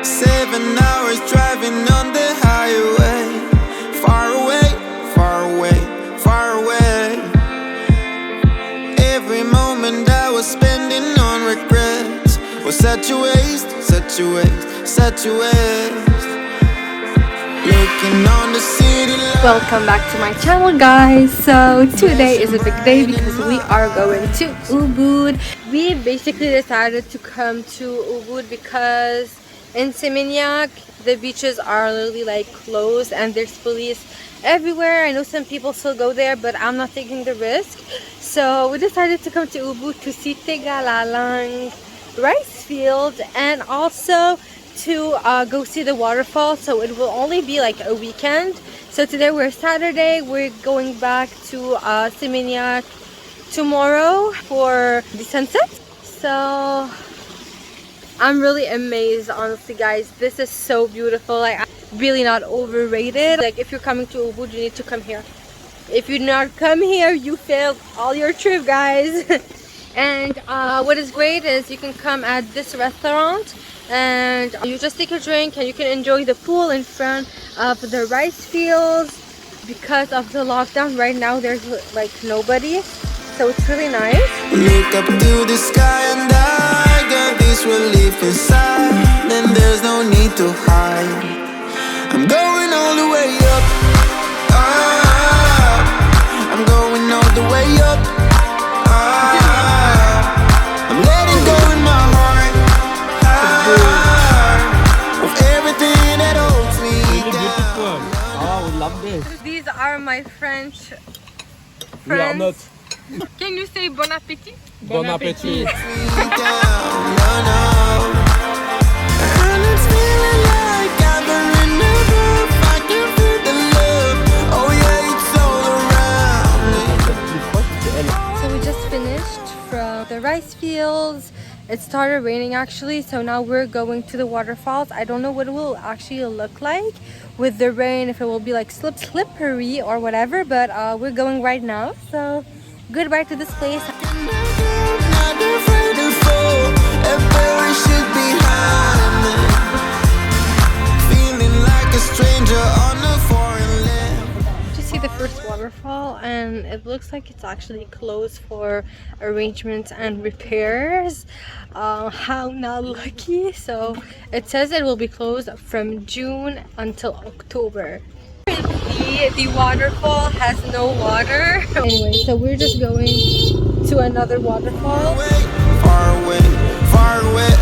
7 hours driving on the highway. Far away, far away, far away. Every moment I was spending on regrets was such a waste, such a waste, such a waste. Looking on the city lights. Welcome back to my channel, guys. So today is a big day because we are going to Ubud. We basically decided to come to Ubud because in Seminyak the beaches are literally like closed and there's police everywhere. I know some people still go there, but I'm not taking the risk. So we decided to come to Ubud to see Tegallalang rice field and also to go see the waterfall. So it will only be like a weekend. So today we're Saturday, we're going back to Seminyak tomorrow for the sunset. So I'm really amazed, honestly, guys. This is so beautiful. Like, really not overrated. Like, if you're coming to Ubud, you need to come here. If you not come here, you failed all your trip, guys. And what is great is you can come at this restaurant and you just take a drink and you can enjoy the pool in front of the rice fields. Because of the lockdown right now, there's like nobody, so it's really nice. Look up to the sky and I got this relief inside, and there's no need to hide. I'm going all the way up, I'm going all the way up, I'm letting go in my heart, of everything that holds me down. Oh, we love this. These are my French We are not. friends. Can you say bon appetit? Bon appetit. And it's feeling like I'm in the roof. I can feel the love. Oh yeah, it's all around me. So we just finished from the rice fields. It started raining actually, so now we're going to the waterfalls. I don't know what it will actually look like with the rain, if it will be like slippery or whatever, but we're going right now. So goodbye to this place. Not afraid to fall. Apparition behind me. Feeling like a stranger on a foreign land. To see the first waterfall, and it looks like it's actually closed for arrangements and repairs. How not lucky. So it says it will be closed from June until October. The waterfall has no water. Anyway, so we're just going to another waterfall. Far away, far away.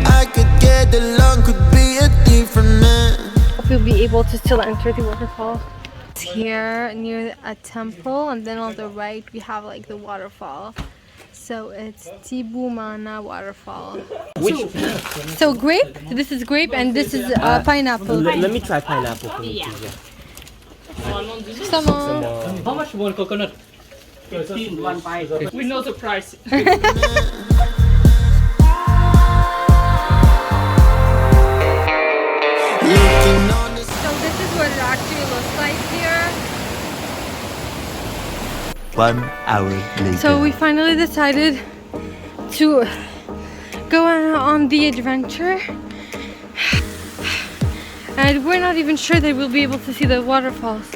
I could get along, could be a different man. Hope you'll be able to still enter the waterfall. It's here near a temple, and then on the right we have like the waterfall. So it's Tibumana Waterfall. Which? So grape, this is grape, and this is pineapple. Let me try pineapple for me, please. Come on. How much one coconut? 15, one pie. We know the price. So this is what it actually looks like here. 1 hour later. So we finally decided to go on the adventure, and we're not even sure that we'll be able to see the waterfalls.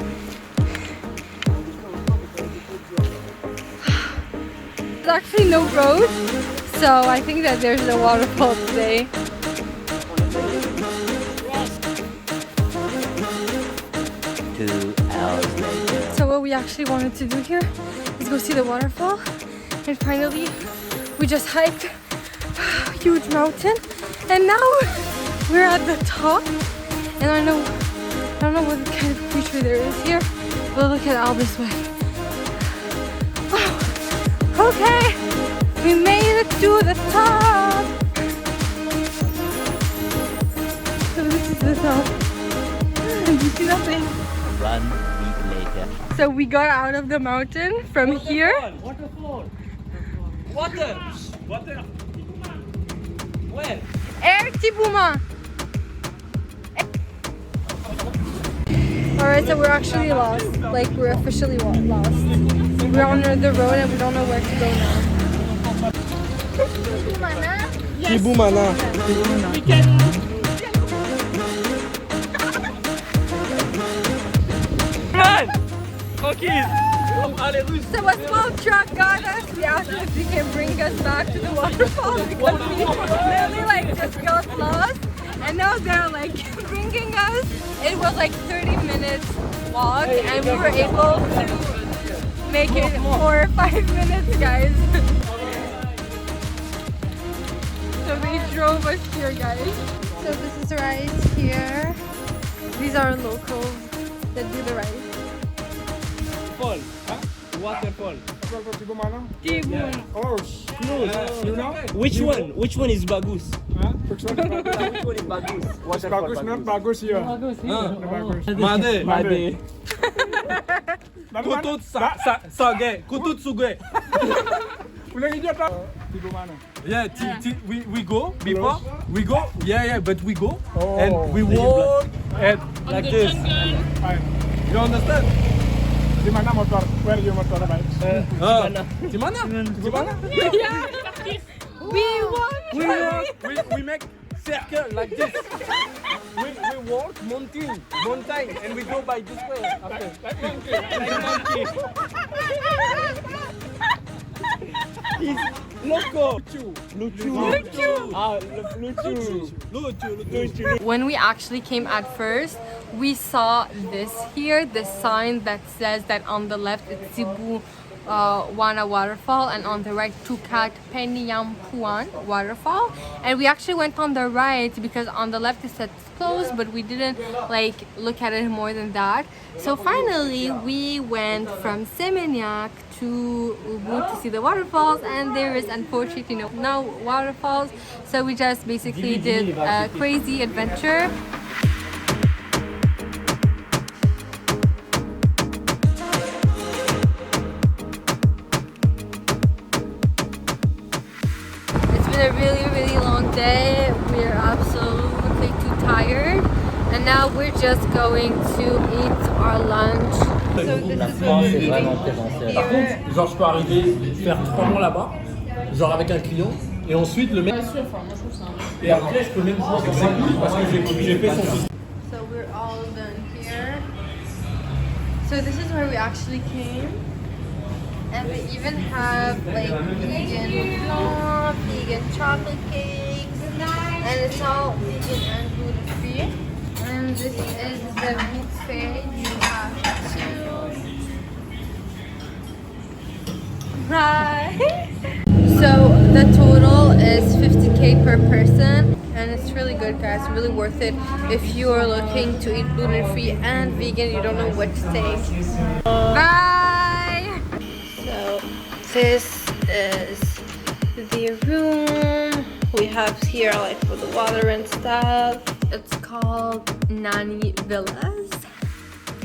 There's actually no road, so I think that there's no waterfall today. So what we actually wanted to do here is go see the waterfall, and finally we just hiked a huge mountain, and now we're at the top. And I don't know what kind of creature there is here, but look at all this way. Wow. Okay, we made it to the top. So this is the top. You see nothing. 1 week later. So we got out of the mountain from here. Waterfall. Water. Water. Where? Air Tibuma. Alright, so we're actually lost. Like, we're officially lost. We're on the road and we don't know where to go now. Tibumana. We can. Run! Okay. So a small truck got us. We asked them if they can bring us back to the waterfall because we literally like just got lost. And now they're like bringing us. It was like 30 minutes walk and we were able to make it 4 or 5 minutes, guys. So they drove us here, guys. So this is right here. These are locals that do the rice. Fall. Waterfall. Tibumana. Oh, close. You know? Which one? Which one is bagus? Which one is bagus? bagus? Not bagus here. Made. Made. Kutut sage. Kutut suge. Ulang hijau tak? Tibumana. Yeah, we go before. We go. Yeah, but we go Oh. and we walk and like this. Fine. You understand? Di mana motor? Where your motor bike? Di mana? Yeah. We walk. We make circle like this. We walk mountain, and we go by this way. After. Like monkey. He's loco. Lucu. When we actually came at first, we saw this here, the sign that says that on the left it's Tibumana Waterfall and on the right Tegallalang Waterfall. And we actually went on the right because on the left it said it's closed, but we didn't like look at it more than that. So finally we went from Seminyak to Ubud to see the waterfalls, and there is unfortunately no waterfalls, so we just basically did a crazy adventure. It's been a really long day. We're absolutely too tired, and now we're just going to eat our lunch. So this is what we're eating here. Genre je peux arriver faire 3 mois là-bas, genre avec un client, et ensuite le mec. Et après je peux même jouer avec ses couilles parce que j'ai fait son système. So we're all done here. So this is where we actually came. And we even have like vegan flan, vegan chocolate cakes, and it's all vegan and gluten free. And this is the buffet. You have two. Right. So the total is 50k per person, and it's really good, guys. Really worth it if you are looking to eat gluten free and vegan. You don't know what to take. Bye. So this is the room we have here, like for the water and stuff. It's called Nani Villas.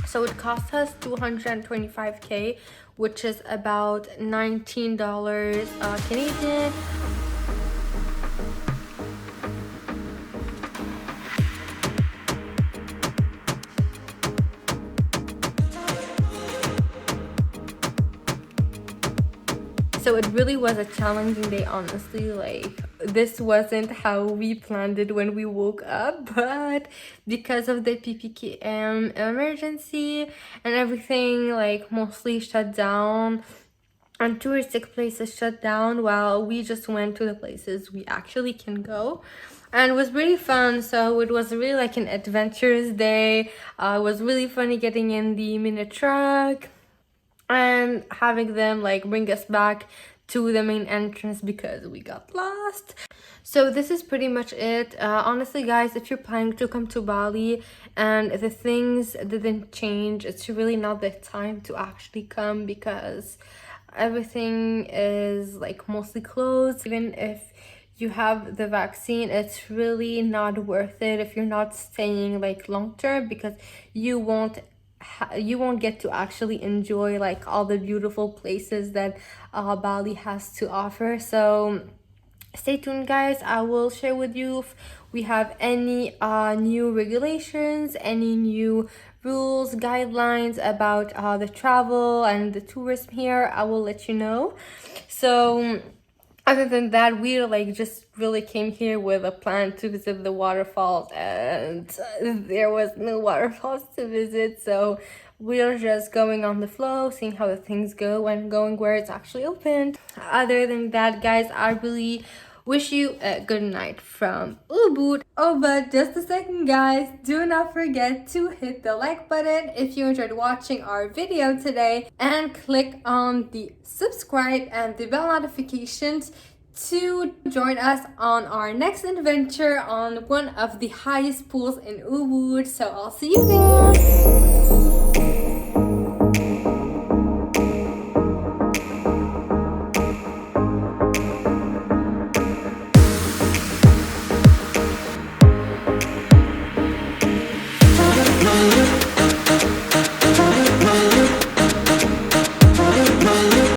So it cost us 225k, which is about $19 Canadian. So it really was a challenging day, honestly. Like, this wasn't how we planned it when we woke up, but because of the PPKM emergency and everything, like, mostly shut down and touristic places shut down, while we just went to the places we actually can go. And it was really fun. So it was really like an adventurous day. It was really funny getting in the mini truck and having them like bring us back to the main entrance because we got lost. So this is pretty much it. Honestly, guys, if you're planning to come to Bali and the things didn't change, it's really not the time to actually come because everything is like mostly closed. Even if you have the vaccine, it's really not worth it if you're not staying like long term, because you won't get to actually enjoy like all the beautiful places that Bali has to offer. So stay tuned, guys. I will share with you if we have any new regulations, any new rules, guidelines about the travel and the tourism here. I will let you know. So Other than that, we like just really came here with a plan to visit the waterfalls, and there was no waterfalls to visit, so we're just going on the flow, seeing how the things go and going where it's actually open. Other than that, guys, I really wish you a good night from Ubud. Oh, but just a second, guys, do not forget to hit the like button if you enjoyed watching our video today, and click on the subscribe and the bell notifications to join us on our next adventure on one of the highest pools in Ubud. So I'll see you there.